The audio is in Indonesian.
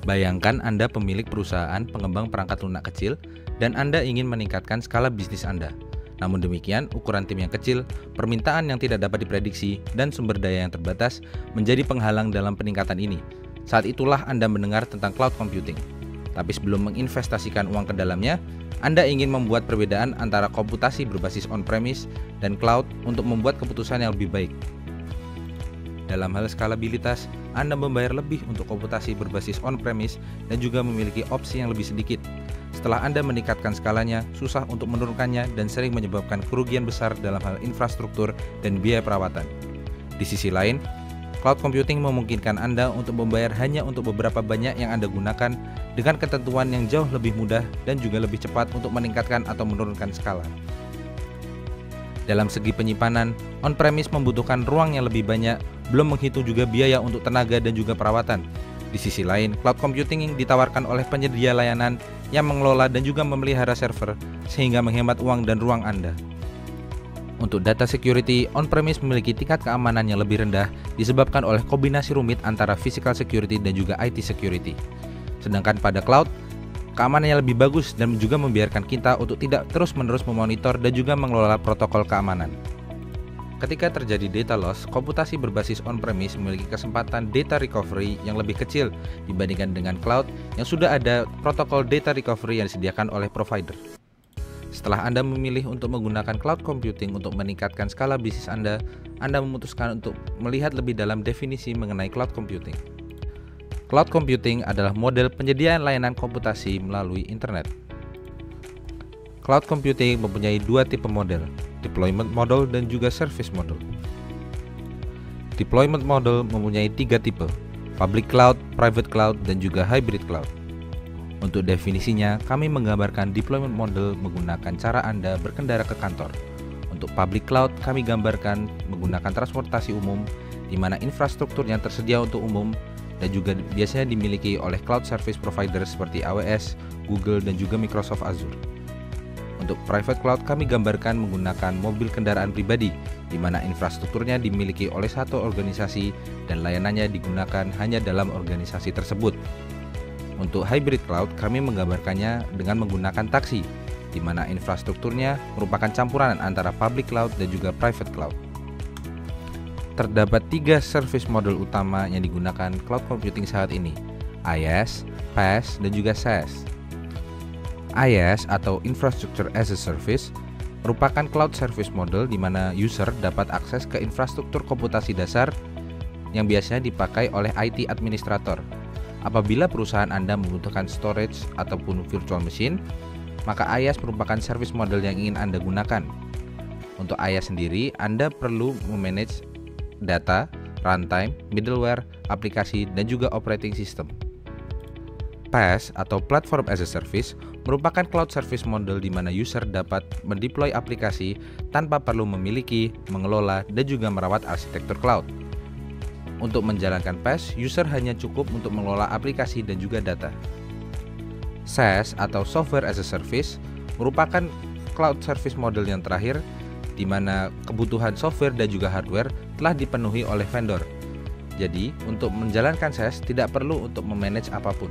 Bayangkan Anda pemilik perusahaan pengembang perangkat lunak kecil dan Anda ingin meningkatkan skala bisnis Anda. Namun demikian, ukuran tim yang kecil, permintaan yang tidak dapat diprediksi, dan sumber daya yang terbatas menjadi penghalang dalam peningkatan ini. Saat itulah Anda mendengar tentang cloud computing. Tapi sebelum menginvestasikan uang ke dalamnya, Anda ingin membuat perbedaan antara komputasi berbasis on-premise dan cloud untuk membuat keputusan yang lebih baik. Dalam hal skalabilitas, Anda membayar lebih untuk komputasi berbasis on-premise dan juga memiliki opsi yang lebih sedikit. Setelah Anda meningkatkan skalanya, susah untuk menurunkannya dan sering menyebabkan kerugian besar dalam hal infrastruktur dan biaya perawatan. Di sisi lain, cloud computing memungkinkan Anda untuk membayar hanya untuk beberapa banyak yang Anda gunakan dengan ketentuan yang jauh lebih mudah dan juga lebih cepat untuk meningkatkan atau menurunkan skala. Dalam segi penyimpanan, on-premise membutuhkan ruang yang lebih banyak, belum menghitung juga biaya untuk tenaga dan juga perawatan. Di sisi lain, cloud computing yang ditawarkan oleh penyedia layanan yang mengelola dan juga memelihara server, sehingga menghemat uang dan ruang Anda. Untuk data security, on-premise memiliki tingkat keamanan yang lebih rendah disebabkan oleh kombinasi rumit antara physical security dan juga IT security. Sedangkan pada cloud, keamanannya lebih bagus dan juga membiarkan kita untuk tidak terus-menerus memonitor dan juga mengelola protokol keamanan. Ketika terjadi data loss, komputasi berbasis on-premise memiliki kesempatan data recovery yang lebih kecil dibandingkan dengan cloud yang sudah ada protokol data recovery yang disediakan oleh provider. Setelah Anda memilih untuk menggunakan cloud computing untuk meningkatkan skala bisnis Anda memutuskan untuk melihat lebih dalam definisi mengenai cloud computing. Cloud computing adalah model penyediaan layanan komputasi melalui internet. Cloud computing mempunyai dua tipe model, deployment model dan juga service model. Deployment model mempunyai tiga tipe, public cloud, private cloud, dan juga hybrid cloud. Untuk definisinya, kami menggambarkan deployment model menggunakan cara Anda berkendara ke kantor. Untuk public cloud, kami gambarkan menggunakan transportasi umum, di mana infrastruktur yang tersedia untuk umum dan juga biasanya dimiliki oleh cloud service provider seperti AWS, Google, dan juga Microsoft Azure. Untuk private cloud, kami gambarkan menggunakan mobil kendaraan pribadi, di mana infrastrukturnya dimiliki oleh satu organisasi dan layanannya digunakan hanya dalam organisasi tersebut. Untuk hybrid cloud, kami menggambarkannya dengan menggunakan taksi, di mana infrastrukturnya merupakan campuran antara public cloud dan juga private cloud. Terdapat tiga service model utama yang digunakan cloud computing saat ini, IaaS, PaaS, dan juga SaaS. IaaS atau Infrastructure as a Service merupakan cloud service model di mana user dapat akses ke infrastruktur komputasi dasar yang biasanya dipakai oleh IT administrator. Apabila perusahaan Anda membutuhkan storage ataupun virtual machine, maka IaaS merupakan service model yang ingin Anda gunakan. Untuk IaaS sendiri, Anda perlu memanage data, runtime, middleware, aplikasi, dan juga operating system. PaaS atau Platform as a Service merupakan cloud service model di mana user dapat mendeploy aplikasi tanpa perlu memiliki, mengelola, dan juga merawat arsitektur cloud. Untuk menjalankan PaaS, user hanya cukup untuk mengelola aplikasi dan juga data. SaaS atau Software as a Service merupakan cloud service model yang terakhir di mana kebutuhan software dan juga hardware telah dipenuhi oleh vendor. Jadi, untuk menjalankan SaaS tidak perlu untuk memanage apapun.